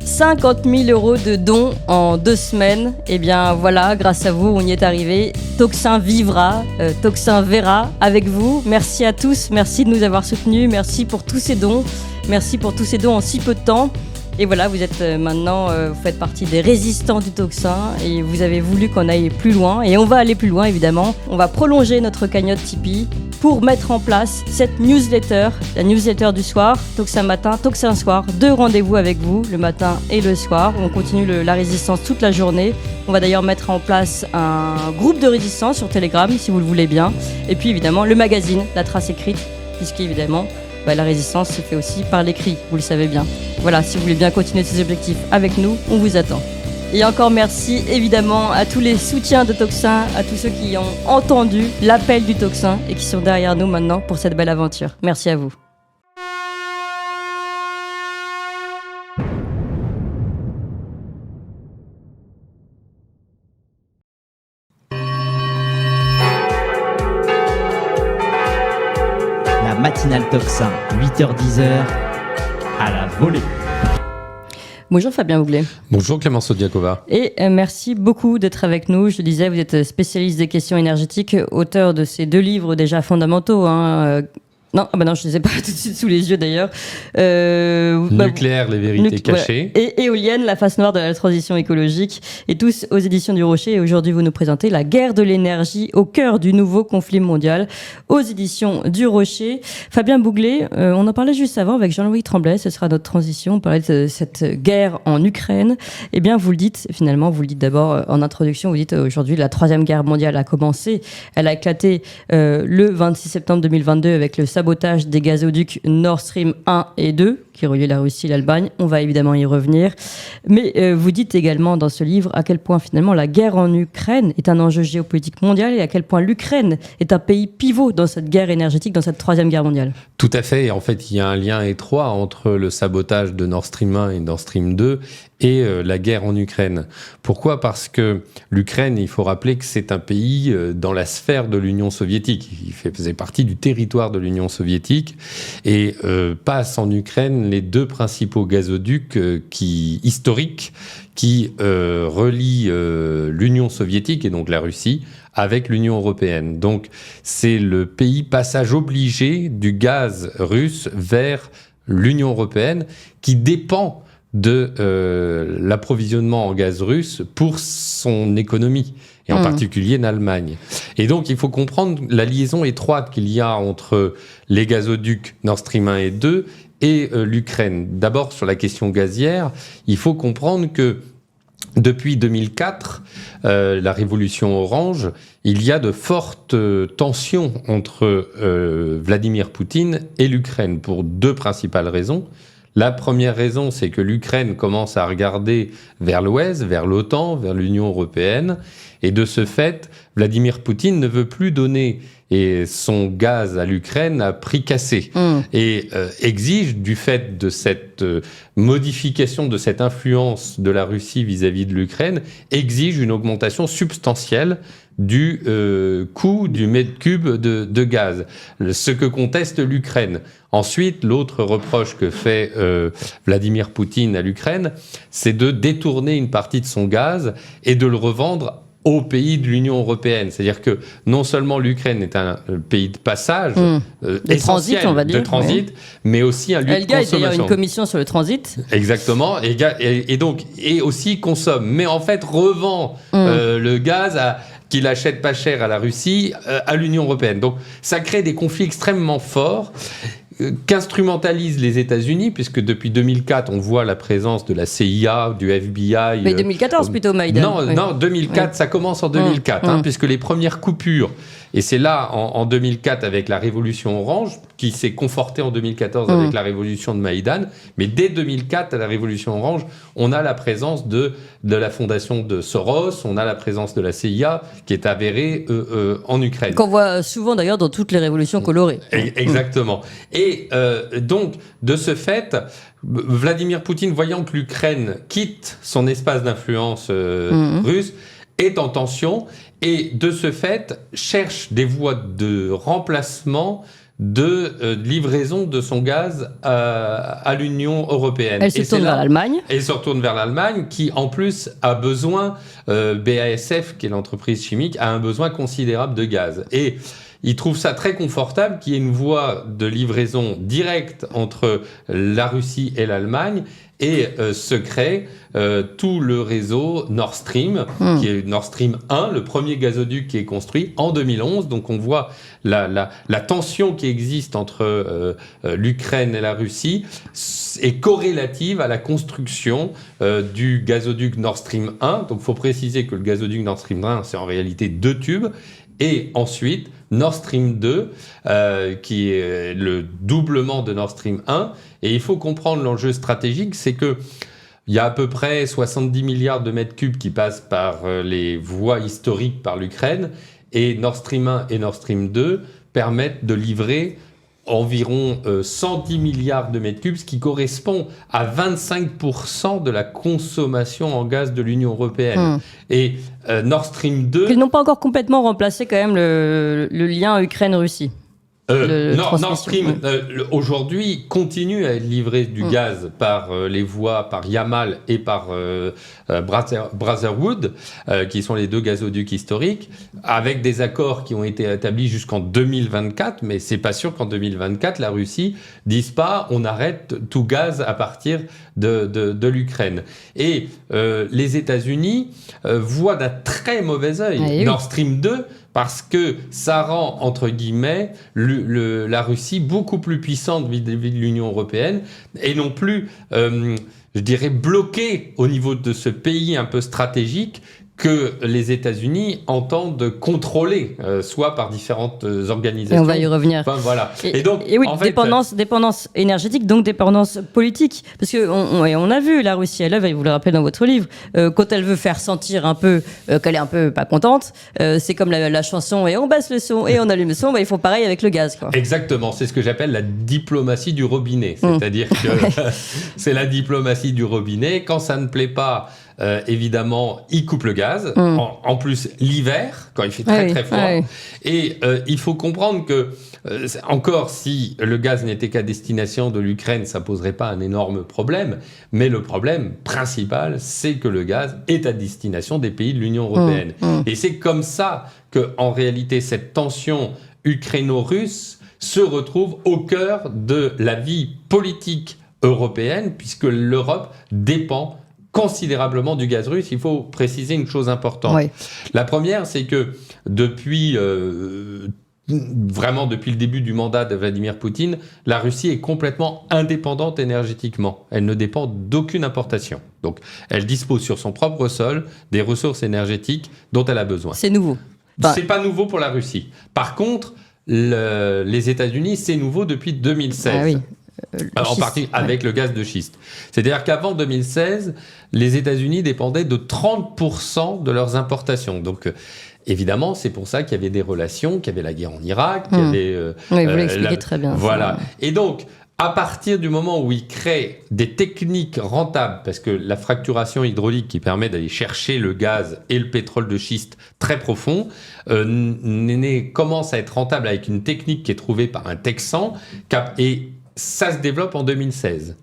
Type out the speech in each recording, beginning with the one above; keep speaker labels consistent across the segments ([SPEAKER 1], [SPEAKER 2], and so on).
[SPEAKER 1] 50 000 euros de dons en 2 semaines. Eh bien voilà, grâce à vous, on y est arrivé. Tocsin vivra, Tocsin verra avec vous. Merci à tous, merci de nous avoir soutenus, merci pour tous ces dons. Merci pour tous ces dons en si peu de temps. Et voilà, vous êtes maintenant, vous faites partie des résistants du Tocsin et vous avez voulu qu'on aille plus loin. Et on va aller plus loin, évidemment. On va prolonger notre cagnotte Tipeee pour mettre en place cette newsletter, la newsletter du soir, Tocsin matin, Tocsin soir. 2 rendez-vous avec vous, le matin et le soir. On continue la résistance toute la journée. On va d'ailleurs mettre en place un groupe de résistance sur Telegram, si vous le voulez bien. Et puis évidemment, le magazine, La Trace écrite, puisqu'évidemment, la résistance se fait aussi par l'écrit, vous le savez bien. Voilà, si vous voulez bien continuer ces objectifs avec nous, on vous attend. Et encore merci évidemment à tous les soutiens de Tocsin, à tous ceux qui ont entendu l'appel du Tocsin et qui sont derrière nous maintenant pour cette belle aventure. Merci à vous.
[SPEAKER 2] Matinale Tocsin, 8h-10h, à la volée.
[SPEAKER 1] Bonjour Fabien Bouglet.
[SPEAKER 3] Bonjour Clémence Odiakova.
[SPEAKER 1] Et merci beaucoup d'être avec nous. Je le disais, vous êtes spécialiste des questions énergétiques, auteur de ces 2 livres déjà fondamentaux. Non, je ne les ai pas tout de suite sous les yeux d'ailleurs.
[SPEAKER 3] Nucléaire, les vérités cachées.
[SPEAKER 1] Voilà. Et éolienne, la face noire de la transition écologique. Et tous aux éditions du Rocher. Et aujourd'hui, vous nous présentez La guerre de l'énergie au cœur du nouveau conflit mondial aux éditions du Rocher. Fabien Bouglet, on en parlait juste avant avec Jean-Louis Tremblay. Ce sera notre transition. On parlait de cette guerre en Ukraine. Eh bien, vous le dites d'abord en introduction. Vous dites aujourd'hui, la 3e guerre mondiale a commencé. Elle a éclaté le 26 septembre 2022 avec le sabotage des gazoducs Nord Stream 1 et 2 qui relient la Russie et l'Allemagne. On va évidemment y revenir. Mais vous dites également dans ce livre à quel point finalement la guerre en Ukraine est un enjeu géopolitique mondial et à quel point l'Ukraine est un pays pivot dans cette guerre énergétique, dans cette 3e guerre mondiale.
[SPEAKER 3] Tout à fait. Et en fait, il y a un lien étroit entre le sabotage de Nord Stream 1 et Nord Stream 2 et la guerre en Ukraine. Pourquoi ? Parce que l'Ukraine, il faut rappeler que c'est un pays dans la sphère de l'Union soviétique. Il faisait partie du territoire de l'Union soviétique et passent en Ukraine les 2 principaux gazoducs historiques qui relient l'Union soviétique et donc la Russie avec l'Union européenne. Donc c'est le pays passage obligé du gaz russe vers l'Union européenne qui dépend de l'approvisionnement en gaz russe pour son économie, et en particulier en Allemagne. Et donc, il faut comprendre la liaison étroite qu'il y a entre les gazoducs Nord Stream 1 et 2 et l'Ukraine. D'abord, sur la question gazière, il faut comprendre que depuis 2004, la révolution orange, il y a de fortes tensions entre Vladimir Poutine et l'Ukraine pour 2 principales raisons. La première raison, c'est que l'Ukraine commence à regarder vers l'Ouest, vers l'OTAN, vers l'Union européenne. Et de ce fait, Vladimir Poutine ne veut plus donner son gaz à l'Ukraine à prix cassé. Et exige, du fait de cette modification, de cette influence de la Russie vis-à-vis de l'Ukraine, exige une augmentation substantielle du coût du mètre cube de gaz, ce que conteste l'Ukraine. Ensuite, l'autre reproche que fait Vladimir Poutine à l'Ukraine, c'est de détourner une partie de son gaz et de le revendre aux pays de l'Union européenne. C'est-à-dire que non seulement l'Ukraine est un pays de passage,
[SPEAKER 1] de transit, on va dire,
[SPEAKER 3] de transit, mais aussi un lieu de consommation.
[SPEAKER 1] Il y a d'ailleurs une commission sur le transit.
[SPEAKER 3] Exactement, et aussi consomme, mais en fait revend le gaz qu'il achète pas cher à la Russie, à l'Union européenne. Donc ça crée des conflits extrêmement forts qu'instrumentalisent les États-Unis, puisque depuis 2004, on voit la présence de la CIA, du FBI.
[SPEAKER 1] Mais 2014 plutôt, Maïdan.
[SPEAKER 3] Non, 2004, ça commence en 2004, puisque les premières coupures, et c'est là, en 2004, avec la révolution orange, qui s'est confortée en 2014 avec la révolution de Maïdan, mais dès 2004, à la révolution orange, on a la présence de la fondation de Soros, on a la présence de la CIA, qui est avérée en Ukraine.
[SPEAKER 1] Qu'on voit souvent d'ailleurs dans toutes les révolutions colorées.
[SPEAKER 3] Exactement. Et donc, de ce fait, Vladimir Poutine, voyant que l'Ukraine quitte son espace d'influence russe, est en tension et, de ce fait, cherche des voies de remplacement de livraison de son gaz à l'Union européenne.
[SPEAKER 1] Elle se tourne vers l'Allemagne.
[SPEAKER 3] Elle se retourne vers l'Allemagne, qui en plus a besoin, BASF, qui est l'entreprise chimique, a un besoin considérable de gaz. Et il trouve ça très confortable qu'il y ait une voie de livraison directe entre la Russie et l'Allemagne, et se crée tout le réseau Nord Stream, qui est Nord Stream 1, le premier gazoduc qui est construit en 2011. Donc on voit la tension qui existe entre l'Ukraine et la Russie est corrélative à la construction du gazoduc Nord Stream 1. Donc il faut préciser que le gazoduc Nord Stream 1, c'est en réalité 2 tubes. Et ensuite, Nord Stream 2, qui est le doublement de Nord Stream 1. Et il faut comprendre l'enjeu stratégique, c'est que il y a à peu près 70 milliards de mètres cubes qui passent par les voies historiques par l'Ukraine. Et Nord Stream 1 et Nord Stream 2 permettent de livrer environ 110 milliards de mètres cubes, ce qui correspond à 25% de la consommation en gaz de l'Union européenne. Et Nord Stream 2...
[SPEAKER 1] Ils n'ont pas encore complètement remplacé quand même le lien Ukraine-Russie.
[SPEAKER 3] Nord Stream, aujourd'hui, continue à être livré du gaz par les voies, par Yamal et par Brotherwood, qui sont les 2 gazoducs historiques, avec des accords qui ont été établis jusqu'en 2024, mais c'est pas sûr qu'en 2024, la Russie dise pas on arrête tout gaz à partir de l'Ukraine. Et les États-Unis voient d'un très mauvais œil Nord Stream 2, parce que ça rend, entre guillemets, la Russie beaucoup plus puissante vis-à-vis de l'Union européenne, et non plus, je dirais, bloquée au niveau de ce pays un peu stratégique que les États-Unis entendent contrôler, soit par différentes organisations.
[SPEAKER 1] Et on va y revenir.
[SPEAKER 3] Enfin, voilà.
[SPEAKER 1] Et donc, oui, en fait, dépendance énergétique, donc dépendance politique. Parce qu'on a vu la Russie à l'œuvre, et vous le rappelez dans votre livre, quand elle veut faire sentir un peu qu'elle est un peu pas contente, c'est comme la chanson, et on baisse le son, et on allume le son, ils font pareil avec le gaz, quoi.
[SPEAKER 3] Exactement, c'est ce que j'appelle la diplomatie du robinet. C'est-à-dire que c'est la diplomatie du robinet. Quand ça ne plaît pas, évidemment, il coupe le gaz. En plus, l'hiver, quand il fait très froid. Et il faut comprendre que, encore si le gaz n'était qu'à destination de l'Ukraine, ça poserait pas un énorme problème. Mais le problème principal, c'est que le gaz est à destination des pays de l'Union européenne. Et c'est comme ça que, en réalité, cette tension ukraino-russe se retrouve au cœur de la vie politique européenne, puisque l'Europe dépend considérablement du gaz russe. Il faut préciser une chose importante. La première, c'est que depuis le début du mandat de Vladimir Poutine, la Russie est complètement indépendante énergétiquement. Elle ne dépend d'aucune importation. Donc, elle dispose sur son propre sol des ressources énergétiques dont elle a besoin.
[SPEAKER 1] C'est nouveau.
[SPEAKER 3] C'est pas nouveau pour la Russie. Par contre, les États-Unis, c'est nouveau depuis 2016.
[SPEAKER 1] Ah oui.
[SPEAKER 3] En partie avec le gaz de schiste. C'est-à-dire qu'avant 2016, les États-Unis dépendaient de 30% de leurs importations. Donc, évidemment, c'est pour ça qu'il y avait des relations, qu'il y avait la guerre en Irak, qu'il y avait...
[SPEAKER 1] oui, vous l'expliquez très bien.
[SPEAKER 3] Voilà. Et donc, à partir du moment où ils créent des techniques rentables, parce que la fracturation hydraulique qui permet d'aller chercher le gaz et le pétrole de schiste très profond, commence à être rentable avec une technique qui est trouvée par un Texan, et ça se développe en 2016.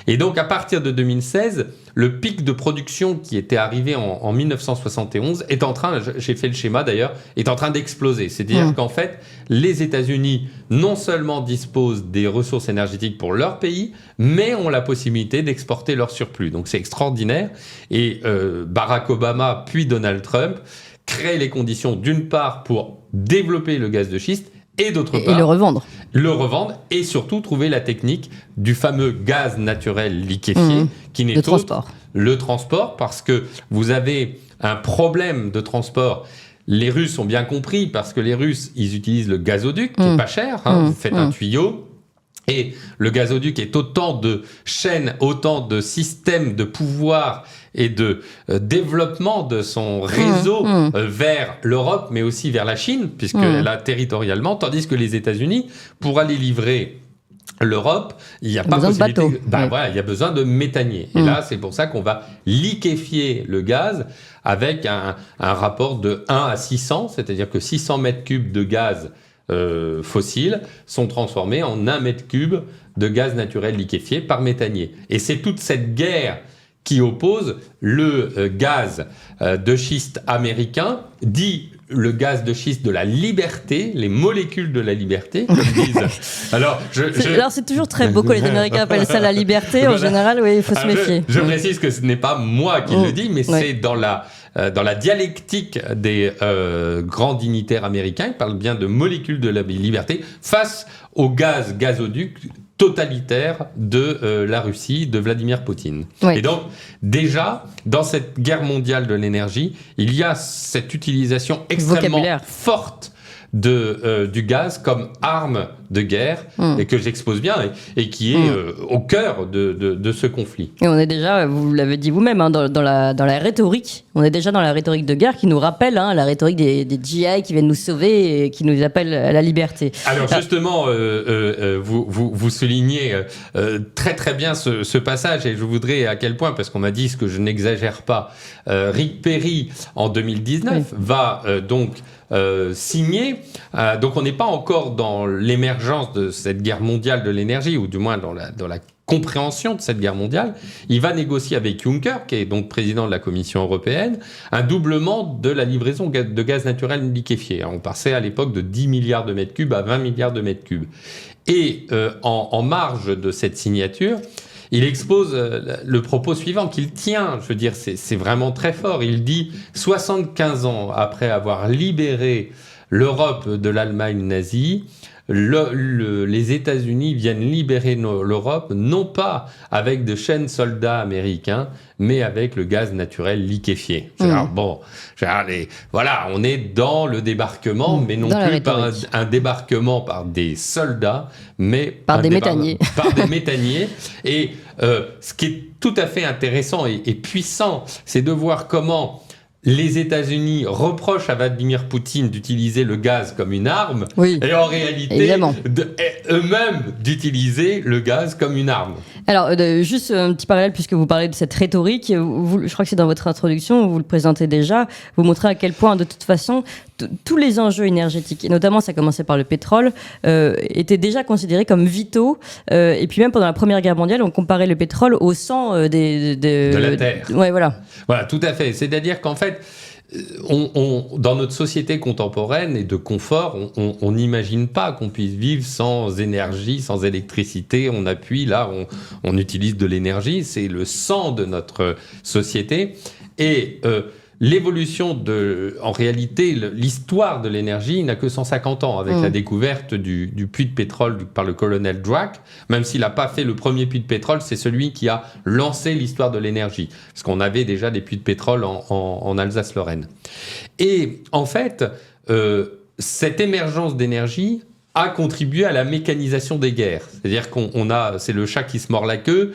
[SPEAKER 3] Et donc, à partir de 2016, le pic de production qui était arrivé en 1971 est en train, j'ai fait le schéma d'ailleurs, est en train d'exploser. C'est-à-dire qu'en fait, les États-Unis non seulement disposent des ressources énergétiques pour leur pays, mais ont la possibilité d'exporter leur surplus. Donc, c'est extraordinaire. Et Barack Obama, puis Donald Trump, créent les conditions, d'une part, pour développer le gaz de schiste, et d'autre part, le revendre et surtout trouver la technique du fameux gaz naturel liquéfié qui n'est autre le transport, parce que vous avez un problème de transport. Les Russes ont bien compris, parce que les Russes, ils utilisent le gazoduc qui est pas cher. Vous faites un tuyau et le gazoduc est autant de chaînes, autant de systèmes de pouvoir et de développement de son réseau vers l'Europe, mais aussi vers la Chine, puisqu'elle a territorialement, tandis que les États-Unis, pour aller livrer l'Europe, il n'y a pas possibilité. Voilà, il y a besoin de méthanier. Et là, c'est pour ça qu'on va liquéfier le gaz avec un rapport de 1 à 600, c'est-à-dire que 600 mètres cubes de gaz fossiles sont transformés en 1 mètre cube de gaz naturel liquéfié par méthanier. Et c'est toute cette guerre qui oppose le gaz de schiste américain, dit le gaz de schiste de la liberté, les molécules de la liberté, comme disent. Alors,
[SPEAKER 1] c'est toujours très beau quand les Américains appellent ça la liberté. En général, oui, il faut se méfier.
[SPEAKER 3] Je précise que ce n'est pas moi qui le dis, mais c'est dans la dialectique des grands dignitaires américains. Ils parlent bien de molécules de la liberté face au gazoduc totalitaire de la Russie, de Vladimir Poutine. Oui. Et donc, déjà, dans cette guerre mondiale de l'énergie, il y a cette utilisation extrêmement forte du gaz comme arme de guerre, et que j'expose bien, et qui est au cœur de ce conflit.
[SPEAKER 1] Et on est déjà, vous l'avez dit vous-même, hein, dans la rhétorique, on est déjà dans la rhétorique de guerre qui nous rappelle la rhétorique des GI qui viennent nous sauver et qui nous appellent à la liberté.
[SPEAKER 3] Alors justement, vous soulignez très très bien ce passage, et je voudrais à quel point, parce qu'on m'a dit ce que je n'exagère pas, Rick Perry en 2019 va donc signé. Donc on n'est pas encore dans l'émergence de cette guerre mondiale de l'énergie, ou du moins dans la compréhension de cette guerre mondiale. Il va négocier avec Juncker, qui est donc président de la Commission européenne, un doublement de la livraison de gaz naturel liquéfié. On passait à l'époque de 10 milliards de mètres cubes à 20 milliards de mètres cubes. Et en marge de cette signature, il expose le propos suivant qu'il tient. Je veux dire, c'est vraiment très fort. Il dit 75 ans après avoir libéré l'Europe de l'Allemagne nazie, les États-Unis viennent libérer l'Europe, non pas avec de chaînes soldats américains, mais avec le gaz naturel liquéfié. Alors, bon, voilà, on est dans le débarquement, mais non plus par un débarquement par des soldats, mais
[SPEAKER 1] par des méthaniers.
[SPEAKER 3] Par des méthaniers. Et ce qui est tout à fait intéressant et puissant, c'est de voir comment les États-Unis reprochent à Vladimir Poutine d'utiliser le gaz comme une arme, et en réalité, eux-mêmes d'utiliser le gaz comme une arme.
[SPEAKER 1] Alors, juste un petit parallèle, puisque vous parlez de cette rhétorique, je crois que c'est dans votre introduction, vous le présentez déjà, vous montrez à quel point, de toute façon, tous les enjeux énergétiques, et notamment ça commençait par le pétrole, étaient déjà considérés comme vitaux. Et puis même pendant la Première Guerre mondiale, on comparait le pétrole au sang
[SPEAKER 3] de la terre.
[SPEAKER 1] Ouais, voilà.
[SPEAKER 3] Voilà, tout à fait. C'est-à-dire qu'en fait, dans notre société contemporaine et de confort, on n'imagine pas qu'on puisse vivre sans énergie, sans électricité. On appuie, là, on utilise de l'énergie. C'est le sang de notre société. Et l'évolution en réalité, l'histoire de l'énergie n'a que 150 ans, avec la découverte du puits de pétrole par le colonel Drack. Même s'il n'a pas fait le premier puits de pétrole, c'est celui qui a lancé l'histoire de l'énergie. Parce qu'on avait déjà des puits de pétrole en Alsace-Lorraine. Et en fait, cette émergence d'énergie a contribué à la mécanisation des guerres. C'est-à-dire c'est le chat qui se mord la queue.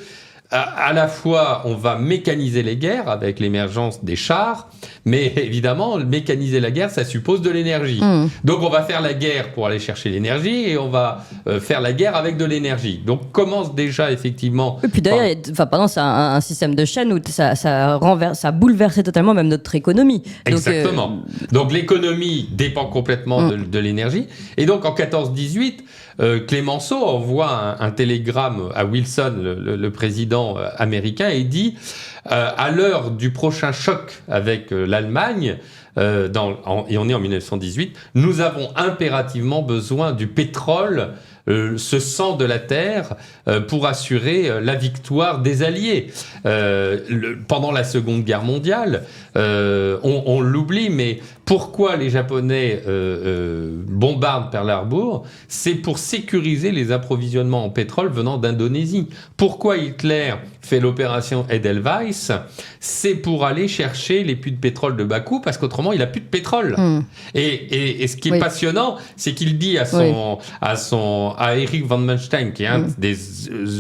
[SPEAKER 3] À la fois, on va mécaniser les guerres avec l'émergence des chars, mais évidemment, mécaniser la guerre, ça suppose de l'énergie. Donc, on va faire la guerre pour aller chercher l'énergie, et on va faire la guerre avec de l'énergie. Donc, commence déjà effectivement...
[SPEAKER 1] Et puis d'ailleurs, c'est un système de chaîne où ça bouleversait totalement même notre économie.
[SPEAKER 3] Exactement. Donc, l'économie dépend complètement de l'énergie. Et donc, en 14-18... Clemenceau envoie un télégramme à Wilson, le président américain, et dit à l'heure du prochain choc avec l'Allemagne, et on est en 1918, nous avons impérativement besoin du pétrole, ce sang de la terre, pour assurer la victoire des Alliés. Pendant la Seconde Guerre mondiale, on l'oublie, mais pourquoi les Japonais bombardent Pearl Harbor? C'est pour sécuriser les approvisionnements en pétrole venant d'Indonésie. Pourquoi Hitler fait l'opération Edelweiss? C'est pour aller chercher les puits de pétrole de Bakou, parce qu'autrement, il n'a plus de pétrole. Et ce qui est passionnant, c'est qu'il dit à à Erich von Manstein, qui est un des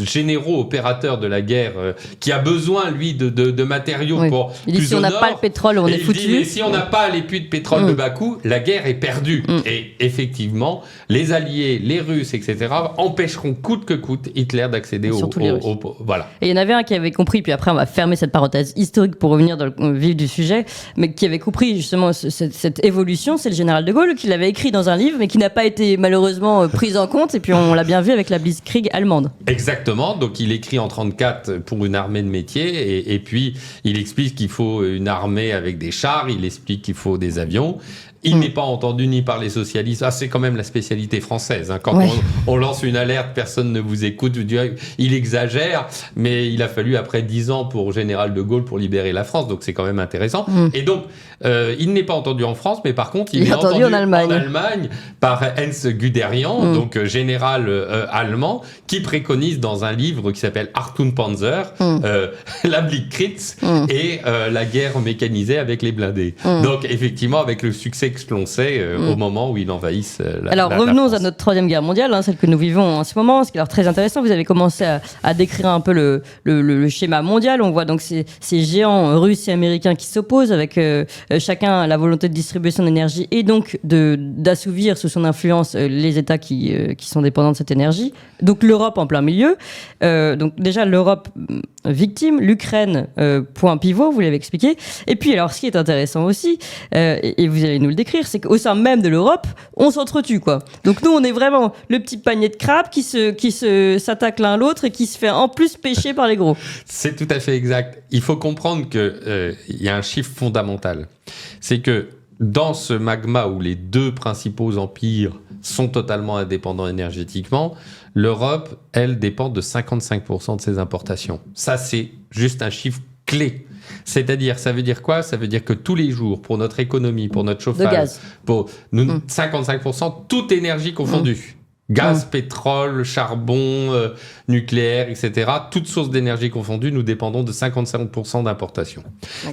[SPEAKER 3] généraux opérateurs de la guerre, qui a besoin, lui, de matériaux pour
[SPEAKER 1] il dit,
[SPEAKER 3] plus
[SPEAKER 1] si
[SPEAKER 3] au
[SPEAKER 1] on n'a
[SPEAKER 3] nord,
[SPEAKER 1] pas le pétrole, on est foutu.
[SPEAKER 3] Il dit, et si on n'a pas les puits de pétrole de bas coût, la guerre est perdue. Et effectivement, les Alliés, les Russes, etc., empêcheront coûte que coûte Hitler d'accéder voilà.
[SPEAKER 1] Et il y en avait un qui avait compris, puis après on va fermer cette parenthèse historique pour revenir dans le vif du sujet, mais qui avait compris justement cette évolution, c'est le général de Gaulle, qui l'avait écrit dans un livre, mais qui n'a pas été malheureusement pris en compte, et puis on l'a bien vu avec la Blitzkrieg allemande.
[SPEAKER 3] Exactement, donc il écrit en 1934 pour une armée de métier, et puis il explique qu'il faut une armée avec des chars, il explique qu'il faut des avions. Il n'est pas entendu ni par les socialistes. Ah, c'est quand même la spécialité française. Hein. Quand on lance une alerte, personne ne vous écoute. Vous direz, il exagère, mais il a fallu après 10 ans pour Général de Gaulle pour libérer la France. Donc c'est quand même intéressant. Et donc, il n'est pas entendu en France, mais par contre, il est entendu en Allemagne par Heinz Guderian, donc général allemand, qui préconise dans un livre qui s'appelle Achtung Panzer, la Blitzkrieg et la guerre mécanisée avec les blindés. Donc effectivement, avec le succès que l'on sait au moment où ils envahissent
[SPEAKER 1] Alors revenons à notre troisième guerre mondiale, celle que nous vivons en ce moment. Ce qui est alors très intéressant, vous avez commencé à décrire un peu le schéma mondial. On voit donc ces géants russes et américains qui s'opposent avec chacun la volonté de distribution d'énergie et donc d'assouvir sous son influence les États qui sont dépendants de cette énergie. Donc l'Europe en plein milieu. Donc déjà l'Europe victime, l'Ukraine point pivot, vous l'avez expliqué. Et puis alors ce qui est intéressant aussi, et vous allez nous le décrire, c'est qu'au sein même de l'Europe, on s'entretue, quoi. Donc nous, on est vraiment le petit panier de crabes qui s'attaque l'un à l'autre et qui se fait en plus pêcher par les gros.
[SPEAKER 3] C'est tout à fait exact. Il faut comprendre que y a un chiffre fondamental. C'est que dans ce magma où les deux principaux empires sont totalement indépendants énergétiquement, l'Europe, elle, dépend de 55% de ses importations. Ça, c'est juste un chiffre clé. C'est-à-dire, ça veut dire quoi ? Ça veut dire que tous les jours, pour notre économie, pour notre chauffage, pour nous, 55%, toute énergie confondue. Gaz, pétrole, charbon, nucléaire, etc. Toutes sources d'énergie confondues, nous dépendons de 55% d'importation.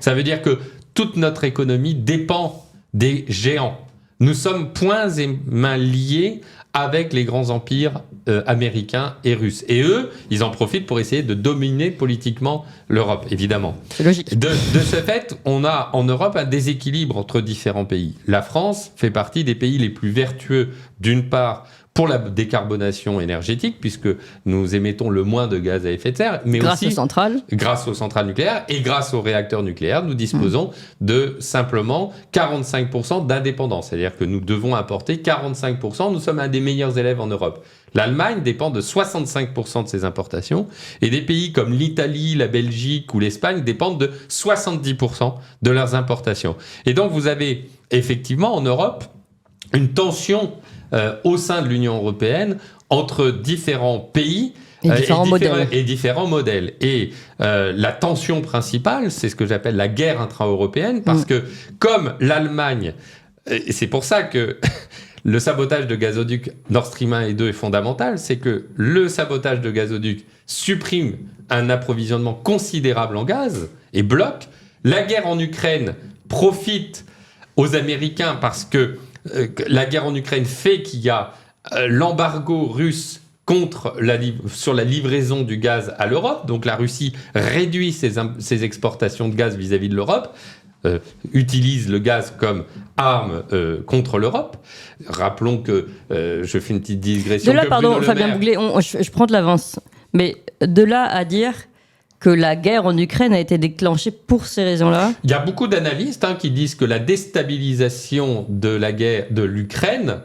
[SPEAKER 3] Ça veut dire que toute notre économie dépend des géants. Nous sommes poings et mains liés avec les grands empires américains et russes. Et eux, ils en profitent pour essayer de dominer politiquement l'Europe, évidemment.
[SPEAKER 1] C'est logique.
[SPEAKER 3] De ce fait, on a en Europe un déséquilibre entre différents pays. La France fait partie des pays les plus vertueux, d'une part, pour la décarbonation énergétique, puisque nous émettons le moins de gaz à effet de serre, mais
[SPEAKER 1] grâce aux centrales
[SPEAKER 3] nucléaires et grâce aux réacteurs nucléaires, nous disposons de simplement 45% d'indépendance. C'est-à-dire que nous devons importer 45%. Nous sommes un des meilleurs élèves en Europe. L'Allemagne dépend de 65% de ses importations et des pays comme l'Italie, la Belgique ou l'Espagne dépendent de 70% de leurs importations. Et donc vous avez effectivement en Europe une tension au sein de l'Union européenne entre différents pays et différents modèles. Et la tension principale, c'est ce que j'appelle la guerre intra-européenne, parce que comme l'Allemagne, et c'est pour ça que le sabotage de gazoducs Nord Stream 1 et 2 est fondamental, c'est que le sabotage de gazoducs supprime un approvisionnement considérable en gaz et bloque. La guerre en Ukraine profite aux Américains parce que la guerre en Ukraine fait qu'il y a l'embargo russe sur la livraison du gaz à l'Europe. Donc la Russie réduit ses exportations de gaz vis-à-vis de l'Europe, utilise le gaz comme arme contre l'Europe. Rappelons que, je fais une petite digression.
[SPEAKER 1] De là, pardon, Fabien Bouglet, je prends de l'avance. Mais de là à dire que la guerre en Ukraine a été déclenchée pour ces raisons-là.
[SPEAKER 3] Il y a beaucoup d'analystes qui disent que la déstabilisation de la guerre de l'Ukraine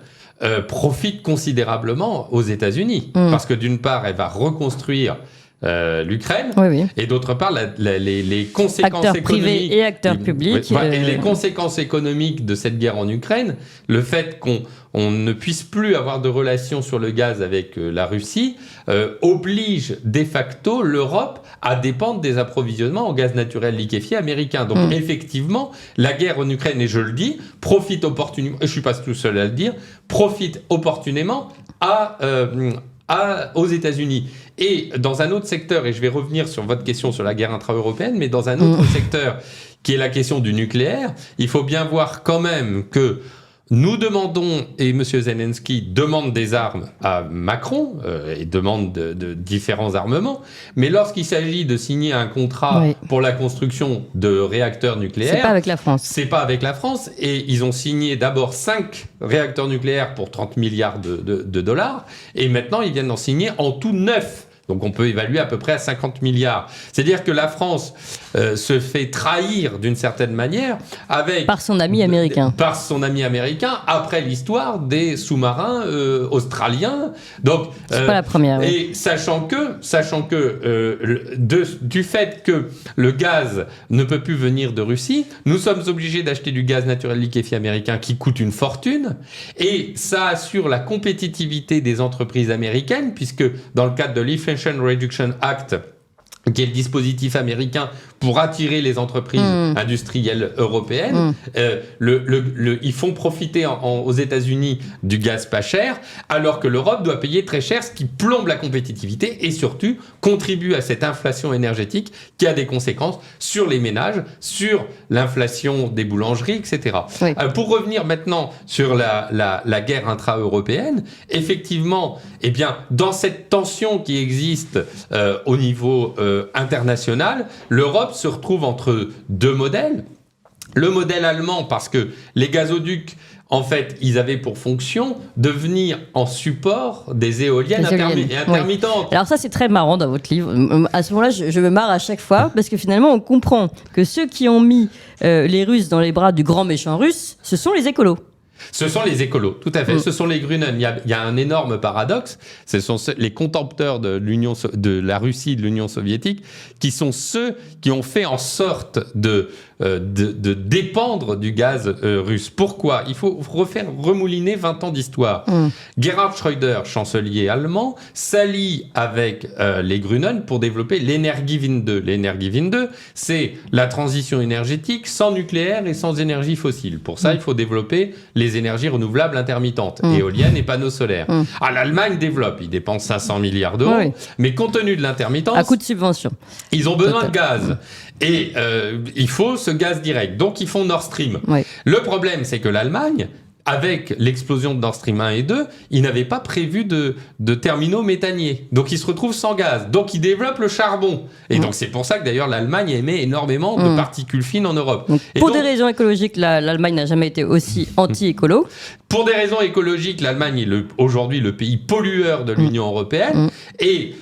[SPEAKER 3] profite considérablement aux États-Unis. Parce que d'une part, elle va reconstruire l'Ukraine, et d'autre part, les conséquences
[SPEAKER 1] acteurs
[SPEAKER 3] économiques...
[SPEAKER 1] privés et acteurs publics.
[SPEAKER 3] Et les conséquences économiques de cette guerre en Ukraine, le fait qu'on ne puisse plus avoir de relations sur le gaz avec la Russie, oblige de facto l'Europe à dépendre des approvisionnements en gaz naturel liquéfié américain. Donc effectivement, la guerre en Ukraine, et je le dis, profite opportunément, et je ne suis pas tout seul à le dire, profite opportunément aux États-Unis. Et dans un autre secteur, et je vais revenir sur votre question sur la guerre intra-européenne, mais dans un autre secteur qui est la question du nucléaire, il faut bien voir quand même que Nous demandons, et M. Zelensky demande des armes à Macron, et demande de différents armements, mais lorsqu'il s'agit de signer un contrat pour la construction de réacteurs nucléaires...
[SPEAKER 1] C'est pas avec la France.
[SPEAKER 3] C'est pas avec la France, et ils ont signé d'abord 5 réacteurs nucléaires pour 30 milliards de dollars, et maintenant ils viennent d'en signer en tout 9. Donc on peut évaluer à peu près à 50 milliards. C'est-à-dire que la France se fait trahir d'une certaine manière
[SPEAKER 1] par son ami américain.
[SPEAKER 3] Par son ami américain, après l'histoire des sous-marins australiens. Donc,
[SPEAKER 1] c'est pas la première. Oui.
[SPEAKER 3] Et sachant que du fait que le gaz ne peut plus venir de Russie, nous sommes obligés d'acheter du gaz naturel liquéfié américain qui coûte une fortune. Et ça assure la compétitivité des entreprises américaines, puisque dans le cadre de l'Inflation Reduction Act, qui est le dispositif américain pour attirer les entreprises industrielles européennes, ils font profiter aux États-Unis du gaz pas cher, alors que l'Europe doit payer très cher, ce qui plombe la compétitivité et surtout contribue à cette inflation énergétique qui a des conséquences sur les ménages, sur l'inflation des boulangeries, etc.
[SPEAKER 1] Oui.
[SPEAKER 3] Pour revenir maintenant sur la guerre intra-européenne, effectivement, eh bien, dans cette tension qui existe au niveau international, l'Europe se retrouve entre deux modèles. Le modèle allemand, parce que les gazoducs, en fait, ils avaient pour fonction de venir en support des éoliennes intermittentes.
[SPEAKER 1] Oui. Alors ça, c'est très marrant dans votre livre. À ce moment-là, je me marre à chaque fois, parce que finalement, on comprend que ceux qui ont mis les Russes dans les bras du grand méchant russe, ce sont les écolos.
[SPEAKER 3] Ce sont les écolos, tout à fait. Ce sont les Grünen. Il y a un énorme paradoxe. Ce sont les contempteurs de la Russie, de l'Union soviétique, qui sont ceux qui ont fait en sorte de dépendre du gaz russe. Pourquoi ? Il faut remouliner 20 ans d'histoire. Gerhard Schröder, chancelier allemand, s'allie avec les Grünen pour développer l'Energiewende. L'Energiewende, c'est la transition énergétique sans nucléaire et sans énergie fossile. Pour ça, il faut développer les énergies renouvelables intermittentes, éoliennes et panneaux solaires. L'Allemagne développe, ils dépensent 500 milliards d'euros, mais compte tenu de l'intermittence...
[SPEAKER 1] À coup de subvention.
[SPEAKER 3] Ils ont besoin de gaz. Et il faut ce gaz direct. Donc, ils font Nord Stream. Oui. Le problème, c'est que l'Allemagne, avec l'explosion de Nord Stream 1 et 2, ils n'avaient pas prévu de terminaux méthaniers. Donc, ils se retrouvent sans gaz. Donc, ils développent le charbon. Et donc, c'est pour ça que, d'ailleurs, l'Allemagne émet énormément de particules fines en Europe.
[SPEAKER 1] Donc, pour des raisons écologiques, l'Allemagne n'a jamais été aussi anti-écolo.
[SPEAKER 3] Pour des raisons écologiques, l'Allemagne est aujourd'hui le pays pollueur de l'Union européenne. Et...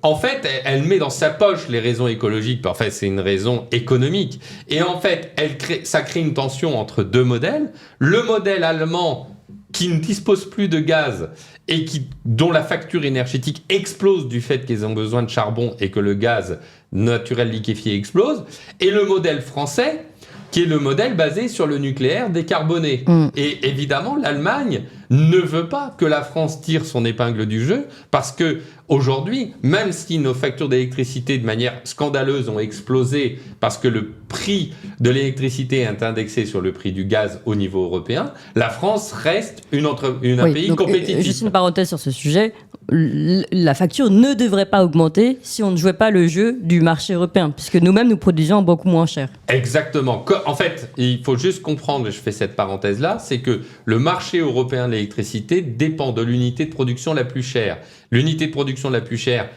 [SPEAKER 3] en fait, elle met dans sa poche les raisons écologiques, en fait, c'est une raison économique. Et en fait, ça crée une tension entre deux modèles. Le modèle allemand qui ne dispose plus de gaz et dont la facture énergétique explose du fait qu'ils ont besoin de charbon et que le gaz naturel liquéfié explose. Et le modèle français, qui est le modèle basé sur le nucléaire décarboné. Et évidemment, l'Allemagne ne veut pas que la France tire son épingle du jeu, parce que aujourd'hui, même si nos factures d'électricité de manière scandaleuse ont explosé, parce que le prix de l'électricité est indexé sur le prix du gaz au niveau européen, la France reste un pays compétitif.
[SPEAKER 1] Juste une parenthèse sur ce sujet, la facture ne devrait pas augmenter si on ne jouait pas le jeu du marché européen, puisque nous-mêmes, nous produisons beaucoup moins cher.
[SPEAKER 3] Exactement. En fait, il faut juste comprendre, je fais cette parenthèse-là, c'est que le marché européen de l'électricité dépend de l'unité de production la plus chère. L'unité de production la plus chère,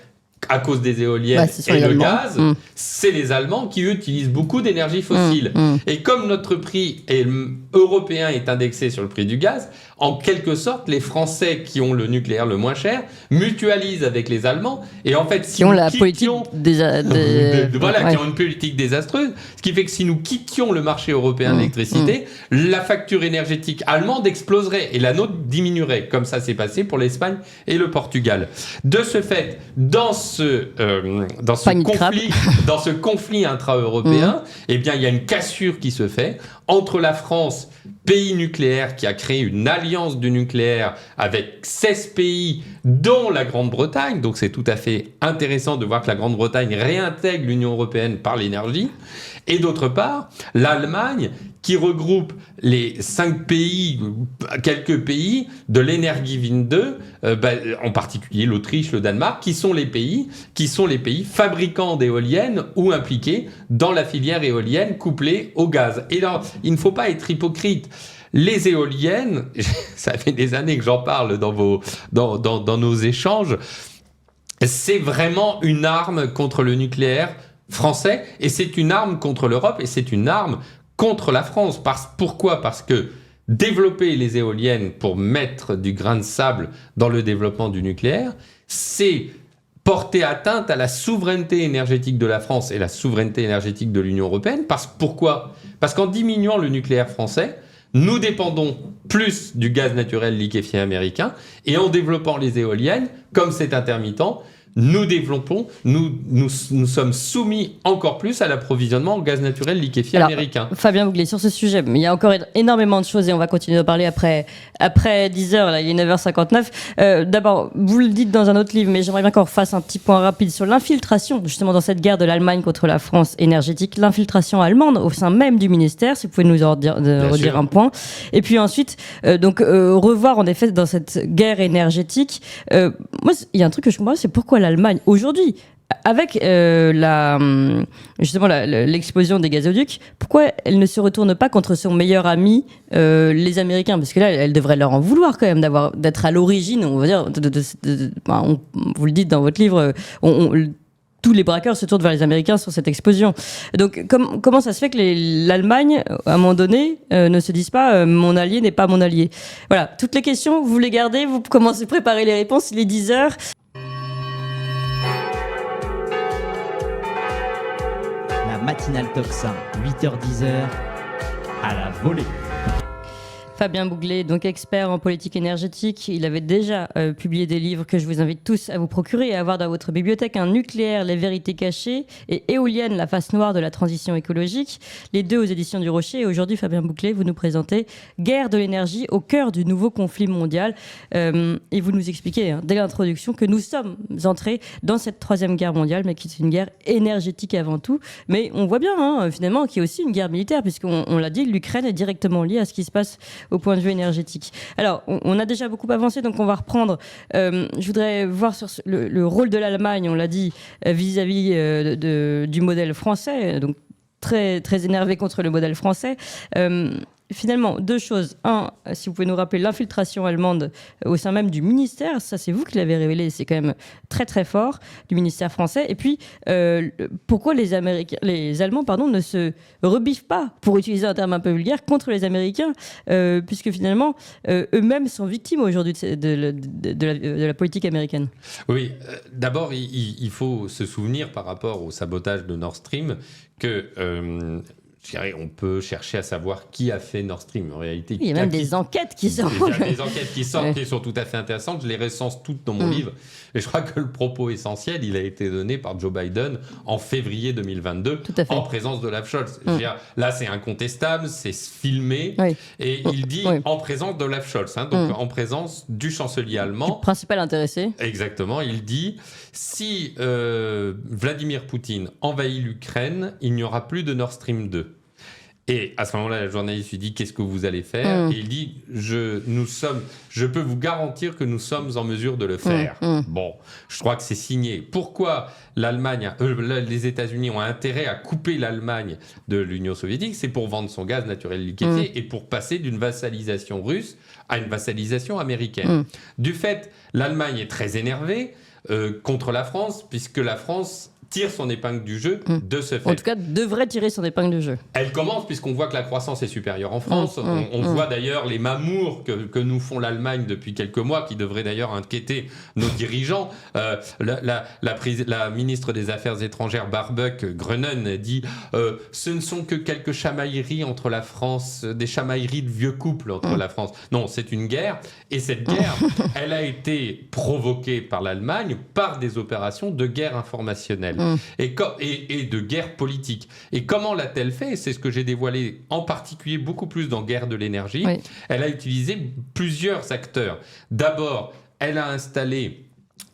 [SPEAKER 3] à cause des éoliennes et le gaz, c'est les Allemands qui, eux, utilisent beaucoup d'énergie fossile. Et comme notre prix européen est indexé sur le prix du gaz, en quelque sorte, les Français qui ont le nucléaire le moins cher mutualisent avec les Allemands. Et en fait, si
[SPEAKER 1] qui ont la politique
[SPEAKER 3] qui ont une politique désastreuse, ce qui fait que si nous quittions le marché européen de l'électricité, la facture énergétique allemande exploserait et la nôtre diminuerait, comme ça s'est passé pour l'Espagne et le Portugal. De ce fait, dans ce conflit intra-européen, eh bien, il y a une cassure qui se fait entre la France, pays nucléaire qui a créé une alliance du nucléaire avec 16 pays, dont la Grande-Bretagne. Donc c'est tout à fait intéressant de voir que la Grande-Bretagne réintègre l'Union européenne par l'énergie. Et d'autre part, l'Allemagne qui regroupe les 5 pays, quelques pays de l'Energiewind 2, en particulier l'Autriche, le Danemark, qui sont les pays fabricants d'éoliennes ou impliqués dans la filière éolienne couplée au gaz. Et là, il ne faut pas être hypocrite. Les éoliennes, ça fait des années que j'en parle dans nos échanges, c'est vraiment une arme contre le nucléaire français, et c'est une arme contre l'Europe, et c'est une arme contre la France. Pourquoi ? Parce que développer les éoliennes pour mettre du grain de sable dans le développement du nucléaire, c'est porter atteinte à la souveraineté énergétique de la France et la souveraineté énergétique de l'Union européenne. Pourquoi ? Parce qu'en diminuant le nucléaire français, nous dépendons plus du gaz naturel liquéfié américain, et en développant les éoliennes, comme c'est intermittent, nous sommes soumis encore plus à l'approvisionnement en gaz naturel liquéfié américain.
[SPEAKER 1] Fabien Bouglet, sur ce sujet, il y a encore énormément de choses et on va continuer de parler après 10h, là, il est 9h59. D'abord, vous le dites dans un autre livre, mais j'aimerais bien qu'on fasse un petit point rapide sur l'infiltration, justement, dans cette guerre de l'Allemagne contre la France énergétique, l'infiltration allemande au sein même du ministère, si vous pouvez nous en redire un point. Et puis ensuite, revoir en effet dans cette guerre énergétique, moi, il y a un truc que je comprends, c'est pourquoi l'Allemagne, aujourd'hui, avec l'explosion des gazoducs, pourquoi elle ne se retourne pas contre son meilleur ami, les Américains ? Parce que là, elle devrait leur en vouloir quand même d'être à l'origine, on va dire, vous le dites dans votre livre, tous les braqueurs se tournent vers les Américains sur cette explosion. Donc, comment ça se fait que l'Allemagne, à un moment donné, ne se dise pas mon allié n'est pas mon allié ? Voilà, toutes les questions, vous les gardez, vous commencez à préparer les réponses, il est 10h.
[SPEAKER 2] La matinale Tocsin, 8h-10h, à la volée.
[SPEAKER 1] Fabien Bouglet, donc expert en politique énergétique, il avait déjà publié des livres que je vous invite tous à vous procurer et à avoir dans votre bibliothèque, un Nucléaire, les vérités cachées, et Éolienne, la face noire de la transition écologique, les deux aux éditions du Rocher. Et aujourd'hui, Fabien Bouglet, vous nous présentez Guerre de l'énergie au cœur du nouveau conflit mondial. Et vous nous expliquez, dès l'introduction, que nous sommes entrés dans cette troisième guerre mondiale, mais qui est une guerre énergétique avant tout. Mais on voit bien, finalement, qu'il y a aussi une guerre militaire, puisqu'on l'a dit, l'Ukraine est directement liée à ce qui se passe au point de vue énergétique. Alors, on a déjà beaucoup avancé, donc on va reprendre. Je voudrais voir sur le rôle de l'Allemagne, on l'a dit, vis-à-vis du modèle français, donc très, très énervé contre le modèle français. Finalement, deux choses. Un, si vous pouvez nous rappeler l'infiltration allemande au sein même du ministère, ça c'est vous qui l'avez révélé, c'est quand même très très fort, du ministère français. Et puis, pourquoi les Allemands ne se rebiffent pas, pour utiliser un terme un peu vulgaire, contre les Américains, puisque finalement, eux-mêmes sont victimes aujourd'hui de la politique américaine.
[SPEAKER 3] Oui, d'abord, il faut se souvenir par rapport au sabotage de Nord Stream que... on peut chercher à savoir qui a fait Nord Stream. En réalité,
[SPEAKER 1] il y a même des enquêtes qui sortent.
[SPEAKER 3] Des enquêtes qui sortent qui sont tout à fait intéressantes. Je les recense toutes dans mon livre. Et je crois que le propos essentiel, il a été donné par Joe Biden en février 2022, en présence d'Olaf Scholz. Je veux dire, là, c'est incontestable, c'est filmé. Oui. Et il dit en présence d'Olaf Scholz, donc en présence du chancelier allemand.
[SPEAKER 1] Le principal intéressé.
[SPEAKER 3] Exactement. Il dit, si Vladimir Poutine envahit l'Ukraine, il n'y aura plus de Nord Stream 2. Et à ce moment-là, la journaliste lui dit « Qu'est-ce que vous allez faire ?» Et il dit « Je peux vous garantir que nous sommes en mesure de le faire. » Bon, je crois que c'est signé. Pourquoi les États-Unis ont intérêt à couper l'Allemagne de l'Union soviétique ? C'est pour vendre son gaz naturel liquéfié et pour passer d'une vassalisation russe à une vassalisation américaine. Du fait, l'Allemagne est très énervée contre la France, puisque la France tire son épingle du jeu de ce fait.
[SPEAKER 1] En tout cas, devrait tirer son épingle du jeu.
[SPEAKER 3] Elle commence, puisqu'on voit que la croissance est supérieure en France. On voit d'ailleurs les mamours que nous font l'Allemagne depuis quelques mois, qui devraient d'ailleurs inquiéter nos dirigeants. La ministre des Affaires étrangères, Baerbock, Grünen, dit ce ne sont que quelques chamailleries entre la France, des chamailleries de vieux couples entre la France. Non, c'est une guerre. Et cette guerre, elle a été provoquée par l'Allemagne par des opérations de guerre informationnelle. Et de guerre politique. Et comment l'a-t-elle fait ? C'est ce que j'ai dévoilé en particulier beaucoup plus dans Guerre de l'énergie. Oui. Elle a utilisé plusieurs acteurs. D'abord, elle a installé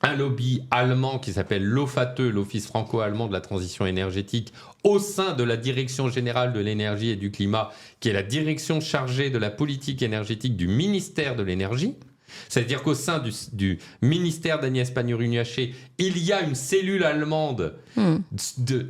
[SPEAKER 3] un lobby allemand qui s'appelle l'OFATE, l'Office franco-allemand de la transition énergétique, au sein de la Direction générale de l'énergie et du climat, qui est la direction chargée de la politique énergétique du ministère de l'énergie. C'est-à-dire qu'au sein du ministère d'Agnès Pannier-Runacher, il y a une cellule allemande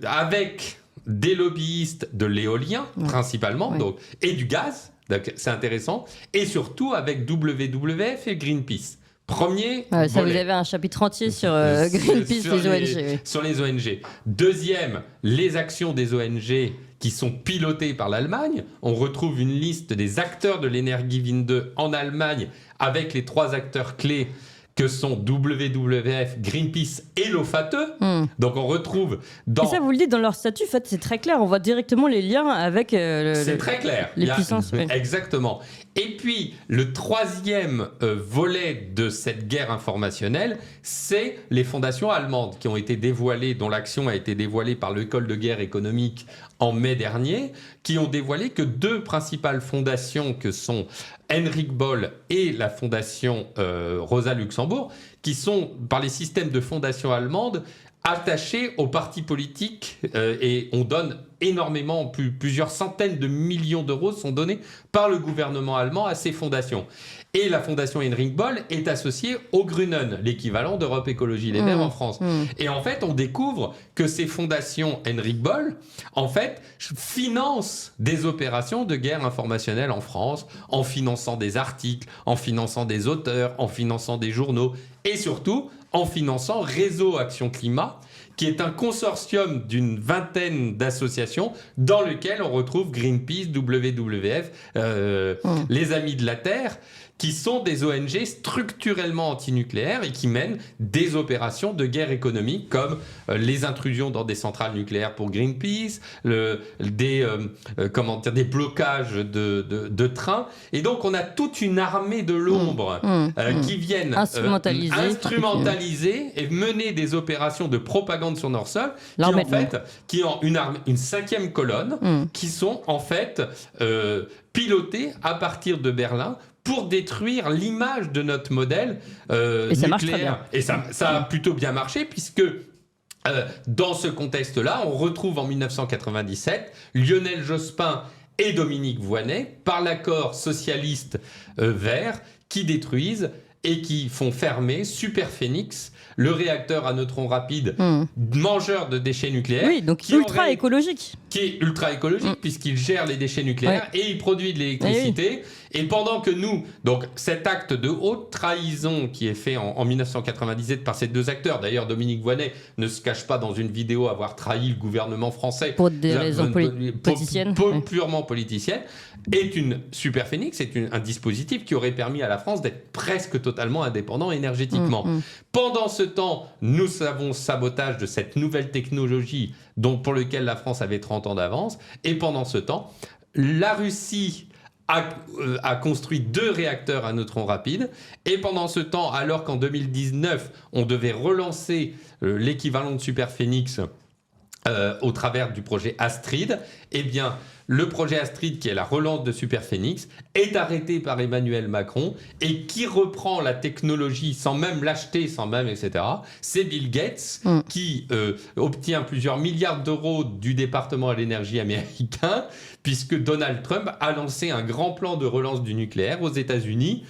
[SPEAKER 3] avec des lobbyistes de l'éolien, principalement, donc, et du gaz, donc c'est intéressant, et surtout avec WWF et Greenpeace. Premier
[SPEAKER 1] ça,
[SPEAKER 3] volet.
[SPEAKER 1] vous avez un chapitre entier sur Greenpeace,
[SPEAKER 3] sur
[SPEAKER 1] les ONG. Oui.
[SPEAKER 3] Sur les ONG. Deuxième, les actions des ONG qui sont pilotées par l'Allemagne. On retrouve une liste des acteurs de l'Energiewende en Allemagne avec les 3 acteurs clés que sont WWF, Greenpeace et l'OFATE. Donc on retrouve dans...
[SPEAKER 1] Et ça, vous le dites dans leur statut, en fait, c'est très clair. On voit directement les liens avec
[SPEAKER 3] c'est très clair.
[SPEAKER 1] les puissances. Oui.
[SPEAKER 3] Exactement. Et puis, le troisième volet de cette guerre informationnelle, c'est les fondations allemandes qui ont été dévoilées, dont l'action a été dévoilée par l'École de guerre économique en mai dernier, qui ont dévoilé que 2 principales fondations, que sont Henrik Boll et la fondation Rosa Luxembourg, qui sont, par les systèmes de fondations allemandes, attachés aux partis politiques et on donne énormément, plusieurs centaines de millions d'euros sont donnés par le gouvernement allemand à ces fondations. Et la fondation Henrik Boll est associée au Grünen, l'équivalent d'Europe Écologie Les Verts en France. Et en fait, on découvre que ces fondations Henrik Boll, en fait, financent des opérations de guerre informationnelle en France, en finançant des articles, en finançant des auteurs, en finançant des journaux, et surtout en finançant Réseau Action Climat, qui est un consortium d'une vingtaine d'associations dans lequel on retrouve Greenpeace, WWF, les Amis de la Terre, qui sont des ONG structurellement antinucléaires et qui mènent des opérations de guerre économique comme les intrusions dans des centrales nucléaires pour Greenpeace, des blocages de trains. Et donc on a toute une armée de l'ombre qui viennent instrumentaliser et mener des opérations de propagande sur leur sol, qui ont une 5e colonne, qui sont en fait pilotées à partir de Berlin pour détruire l'image de notre modèle
[SPEAKER 1] et ça marche très bien.
[SPEAKER 3] Et ça a plutôt bien marché, puisque dans ce contexte-là, on retrouve en 1997 Lionel Jospin et Dominique Voynet, par l'accord socialiste vert, qui détruisent et qui font fermer Superphénix, le réacteur à neutrons rapides, mangeur de déchets nucléaires.
[SPEAKER 1] Oui, donc ultra-écologique.
[SPEAKER 3] Qui est ultra-écologique, puisqu'il gère les déchets nucléaires et il produit de l'électricité. Et pendant que nous, donc cet acte de haute trahison qui est fait en 1997 par ces 2 acteurs, d'ailleurs Dominique Voynet ne se cache pas dans une vidéo avoir trahi le gouvernement français
[SPEAKER 1] pour des raisons politiciennes,
[SPEAKER 3] purement politiciennes, est une Superphénix, c'est un dispositif qui aurait permis à la France d'être presque totalement indépendant énergétiquement. Pendant ce temps, nous avons sabotage de cette nouvelle technologie pour lequel la France avait 30 ans d'avance, et pendant ce temps, la Russie a construit 2 réacteurs à neutrons rapides, et pendant ce temps, alors qu'en 2019, on devait relancer l'équivalent de Superphénix au travers du projet Astrid, eh bien, le projet Astrid, qui est la relance de Superphénix, est arrêté par Emmanuel Macron et qui reprend la technologie sans même l'acheter, etc. C'est Bill Gates qui obtient plusieurs milliards d'euros du département à l'énergie américain, puisque Donald Trump a lancé un grand plan de relance du nucléaire aux États-Unis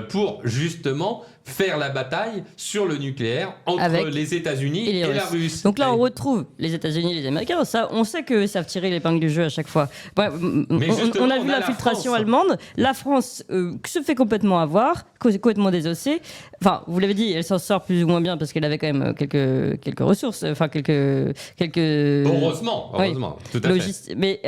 [SPEAKER 3] pour justement faire la bataille sur le nucléaire entre les États-Unis et la Russie.
[SPEAKER 1] Donc là, on retrouve les États-Unis et les Américains. Ça, on sait qu'ils savent tirer l'épingle du jeu à chaque fois. Ouais, on a vu l'infiltration allemande. La France se fait complètement avoir, complètement désossée. Enfin, vous l'avez dit, elle s'en sort plus ou moins bien parce qu'elle avait quand même quelques ressources, enfin quelques.
[SPEAKER 3] Heureusement, tout à fait.
[SPEAKER 1] Mais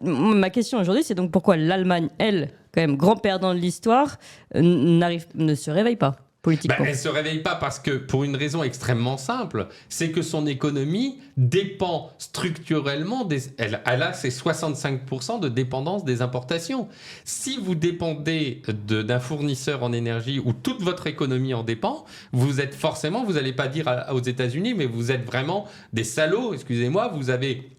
[SPEAKER 1] ma question aujourd'hui, c'est donc pourquoi l'Allemagne, elle, quand même grand perdant de l'histoire, ne se réveille pas politiquement.
[SPEAKER 3] Elle ne se réveille pas parce que, pour une raison extrêmement simple, c'est que son économie dépend structurellement, elle a ses 65% de dépendance des importations. Si vous dépendez d'un fournisseur en énergie où toute votre économie en dépend, vous n'allez pas dire aux États-Unis, mais vous êtes vraiment des salauds, excusez-moi, vous avez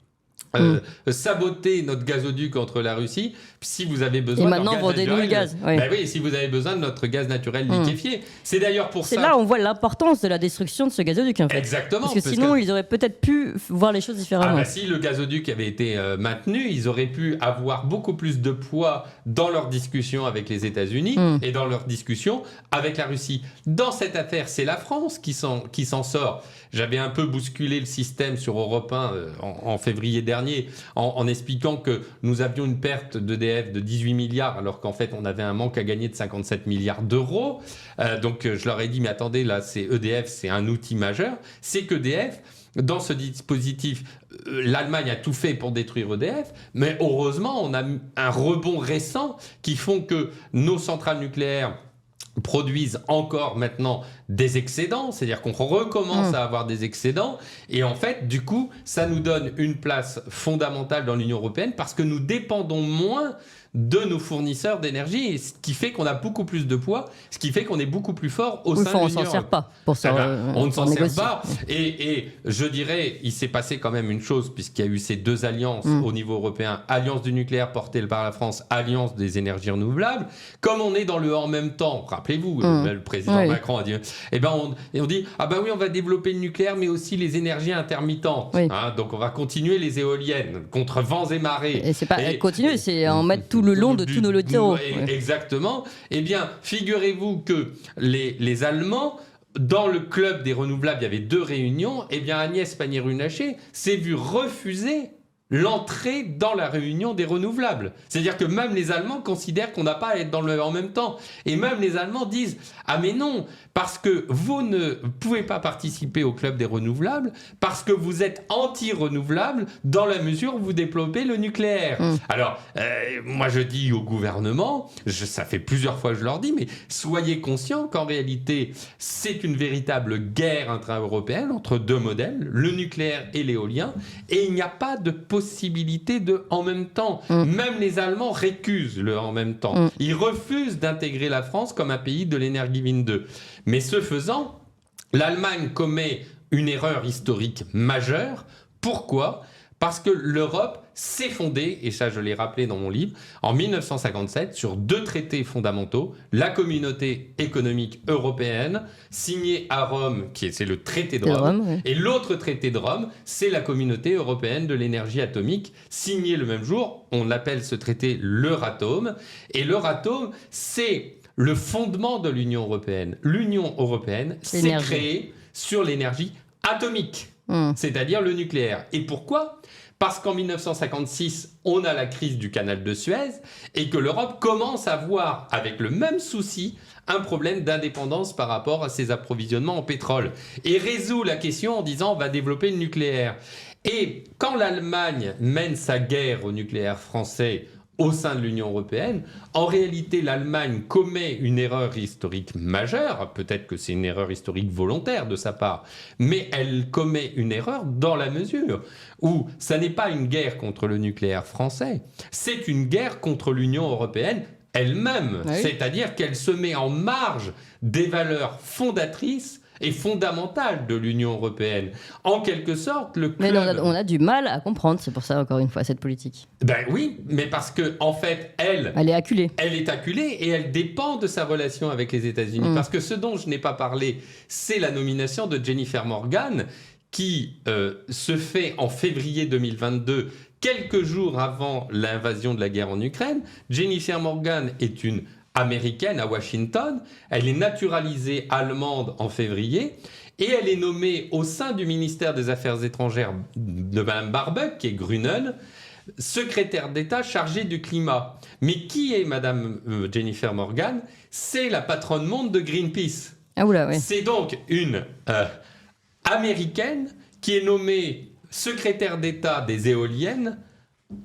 [SPEAKER 3] saboter notre gazoduc entre la Russie si vous avez besoin
[SPEAKER 1] et maintenant vendez-nous le gaz.
[SPEAKER 3] Oui. Ben oui, si vous avez besoin de notre gaz naturel liquéfié. C'est d'ailleurs pour ça.
[SPEAKER 1] C'est là où on voit l'importance de la destruction de ce gazoduc. En fait.
[SPEAKER 3] Exactement.
[SPEAKER 1] Parce que sinon, ils auraient peut-être pu voir les choses différemment.
[SPEAKER 3] Ah bah, si le gazoduc avait été maintenu, ils auraient pu avoir beaucoup plus de poids dans leurs discussions avec les États-Unis et dans leurs discussions avec la Russie. Dans cette affaire, c'est la France qui s'en sort. J'avais un peu bousculé le système sur Europe 1 en février dernier en expliquant que nous avions une perte d'EDF de 18 milliards alors qu'en fait on avait un manque à gagner de 57 milliards d'euros. Donc je leur ai dit mais attendez, là c'est EDF, c'est un outil majeur. C'est qu'EDF, dans ce dispositif, l'Allemagne a tout fait pour détruire EDF, mais heureusement on a un rebond récent qui font que nos centrales nucléaires produisent encore maintenant des excédents, c'est-à-dire qu'on recommence à avoir des excédents, et en fait, du coup, ça nous donne une place fondamentale dans l'Union européenne parce que nous dépendons moins de nos fournisseurs d'énergie, et ce qui fait qu'on a beaucoup plus de poids, ce qui fait qu'on est beaucoup plus fort au sein de l'Union.
[SPEAKER 1] On s'en sert pas pour ça.
[SPEAKER 3] On ne s'en sert pas. Et je dirais, il s'est passé quand même une chose, puisqu'il y a eu ces deux alliances au niveau européen, alliance du nucléaire portée par la France, alliance des énergies renouvelables. Comme on est dans le en même temps, rappelez-vous, le président Macron a dit, on dit, ah ben oui, on va développer le nucléaire, mais aussi les énergies intermittentes.
[SPEAKER 1] Oui.
[SPEAKER 3] Donc on va continuer les éoliennes contre vents et marées.
[SPEAKER 1] Et c'est pas continuer, c'est en mettre tout le long de tous nos littoraux.
[SPEAKER 3] Exactement. Eh bien, figurez-vous que les Allemands, dans le club des renouvelables, il y avait 2 réunions. Eh bien, Agnès Pannier-Runacher s'est vue refuser l'entrée dans la réunion des renouvelables. C'est-à-dire que même les Allemands considèrent qu'on n'a pas à être dans le en même temps. Et même les Allemands disent « Ah mais non, parce que vous ne pouvez pas participer au club des renouvelables, parce que vous êtes anti-renouvelable dans la mesure où vous développez le nucléaire. Alors, moi je dis au gouvernement, ça fait plusieurs fois que je leur dis, mais soyez conscients qu'en réalité, c'est une véritable guerre intra-européenne entre 2 modèles, le nucléaire et l'éolien, et il n'y a pas de possibilité de en même temps. Même les Allemands récusent le en même temps. Ils refusent d'intégrer la France comme un pays de l'Energiewind 2. Mais ce faisant, l'Allemagne commet une erreur historique majeure. Pourquoi ? Parce que l'Europe s'est fondée, et ça je l'ai rappelé dans mon livre, en 1957 sur 2 traités fondamentaux, la Communauté économique européenne, signée à Rome, c'est le traité de Rome, et l'autre traité de Rome, c'est la Communauté européenne de l'énergie atomique, signé le même jour. On appelle ce traité l'Euratom, et l'Euratom, c'est le fondement de l'Union européenne. L'Union européenne s'est créée sur l'énergie atomique, c'est-à-dire le nucléaire. Et pourquoi ? Parce qu'en 1956, on a la crise du canal de Suez et que l'Europe commence à voir, avec le même souci, un problème d'indépendance par rapport à ses approvisionnements en pétrole. Et résout la question en disant on va développer le nucléaire. Et quand l'Allemagne mène sa guerre au nucléaire français au sein de l'Union européenne, en réalité, l'Allemagne commet une erreur historique majeure, peut-être que c'est une erreur historique volontaire de sa part, mais elle commet une erreur dans la mesure où ça n'est pas une guerre contre le nucléaire français, c'est une guerre contre l'Union européenne elle-même, c'est-à-dire qu'elle se met en marge des valeurs fondatrices et fondamentale de l'Union européenne. En quelque sorte, le club...
[SPEAKER 1] Mais on a du mal à comprendre, c'est pour ça, encore une fois, cette politique.
[SPEAKER 3] Ben oui, mais parce que en fait, elle est acculée. Elle est acculée et elle dépend de sa relation avec les États-Unis. Parce que ce dont je n'ai pas parlé, c'est la nomination de Jennifer Morgan, qui se fait en février 2022, quelques jours avant l'invasion de la guerre en Ukraine. Jennifer Morgan est une américaine à Washington, elle est naturalisée allemande en février et elle est nommée au sein du ministère des Affaires étrangères de Mme Baerbock, qui est Grünen, secrétaire d'État chargée du climat. Mais qui est Mme Jennifer Morgan ? C'est la patronne monde de Greenpeace.
[SPEAKER 1] Ah oula, oui.
[SPEAKER 3] C'est donc une américaine qui est nommée secrétaire d'État des éoliennes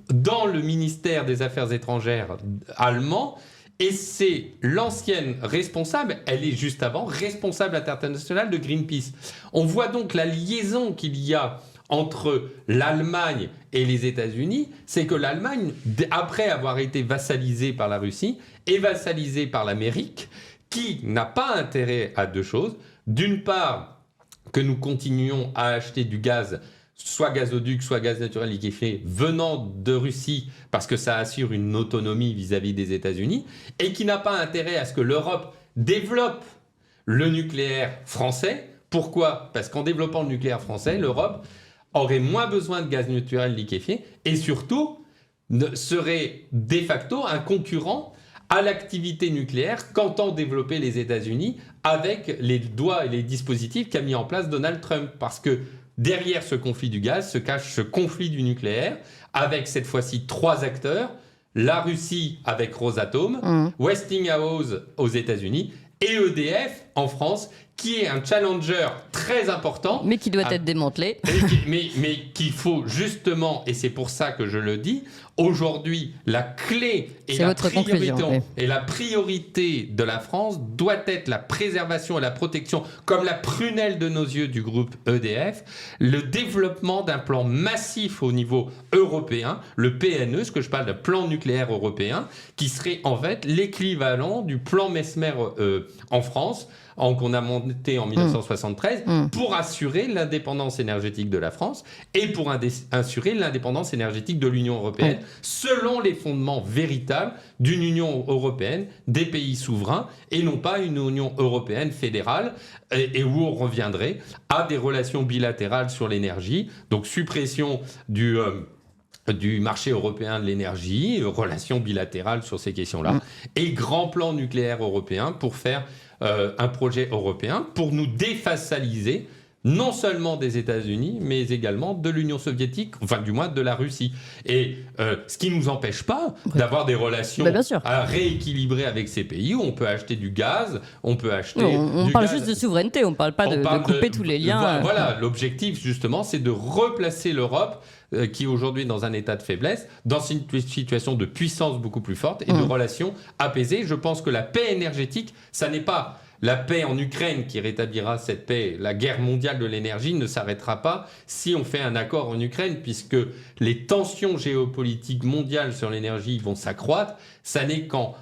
[SPEAKER 3] dans le ministère des Affaires étrangères allemand. Et c'est l'ancienne responsable, elle est juste avant, responsable internationale de Greenpeace. On voit donc la liaison qu'il y a entre l'Allemagne et les États-Unis, c'est que l'Allemagne, après avoir été vassalisée par la Russie, est vassalisée par l'Amérique, qui n'a pas intérêt à 2 choses. D'une part, que nous continuions à acheter du gaz soit gazoduc, soit gaz naturel liquéfié venant de Russie, parce que ça assure une autonomie vis-à-vis des États-Unis, et qui n'a pas intérêt à ce que l'Europe développe le nucléaire français. Pourquoi ? Parce qu'en développant le nucléaire français, l'Europe aurait moins besoin de gaz naturel liquéfié, et surtout serait de facto un concurrent à l'activité nucléaire qu'entend développer les États-Unis avec les doigts et les dispositifs qu'a mis en place Donald Trump. Parce que derrière ce conflit du gaz se cache ce conflit du nucléaire, avec cette fois-ci 3 acteurs, la Russie avec Rosatom, Westinghouse aux États-Unis et EDF en France, qui est un challenger très important.
[SPEAKER 1] Mais qui doit être démantelé.
[SPEAKER 3] Mais qu'il faut justement, et c'est pour ça que je le dis, aujourd'hui, la clé et la priorité de la France doit être la préservation et la protection, comme la prunelle de nos yeux du groupe EDF, le développement d'un plan massif au niveau européen, le PNE, ce que je parle de plan nucléaire européen, qui serait en fait l'équivalent du plan Mesmer en France, qu'on a monté en 1973, pour assurer l'indépendance énergétique de la France et pour assurer l'indépendance énergétique de l'Union européenne, selon les fondements véritables d'une Union européenne, des pays souverains, et non pas une Union européenne fédérale, et où on reviendrait à des relations bilatérales sur l'énergie, donc suppression du marché européen de l'énergie, relations bilatérales sur ces questions-là, et grand plan nucléaire européen pour faire un projet européen pour nous défaçaliser non seulement des États-Unis, mais également de l'Union soviétique, enfin du moins de la Russie. Et ce qui ne nous empêche pas d'avoir des relations à rééquilibrer avec ces pays où on peut acheter du gaz, on peut acheter
[SPEAKER 1] on parle juste de souveraineté, on ne parle pas de couper tous les liens.
[SPEAKER 3] Voilà, l'objectif justement, c'est de replacer l'Europe qui est aujourd'hui dans un état de faiblesse, dans une situation de puissance beaucoup plus forte et de relations apaisées. Je pense que la paix énergétique, ça n'est pas la paix en Ukraine qui rétablira cette paix. La guerre mondiale de l'énergie ne s'arrêtera pas si on fait un accord en Ukraine, puisque les tensions géopolitiques mondiales sur l'énergie vont s'accroître. Ça n'est qu'en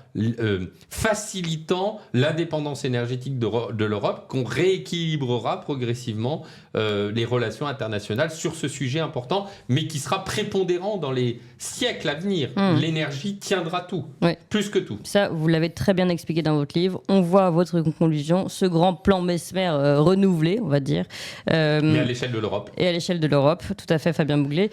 [SPEAKER 3] facilitant l'indépendance énergétique de l'Europe qu'on rééquilibrera progressivement les relations internationales sur ce sujet important, mais qui sera prépondérant dans les siècles à venir. L'énergie tiendra tout, plus que tout.
[SPEAKER 1] Ça, vous l'avez très bien expliqué dans votre livre. On voit à votre conclusion ce grand plan Mesmer renouvelé, on va dire.
[SPEAKER 3] Mais à l'échelle de l'Europe.
[SPEAKER 1] Et à l'échelle de l'Europe, tout à fait, Fabien Bouglet.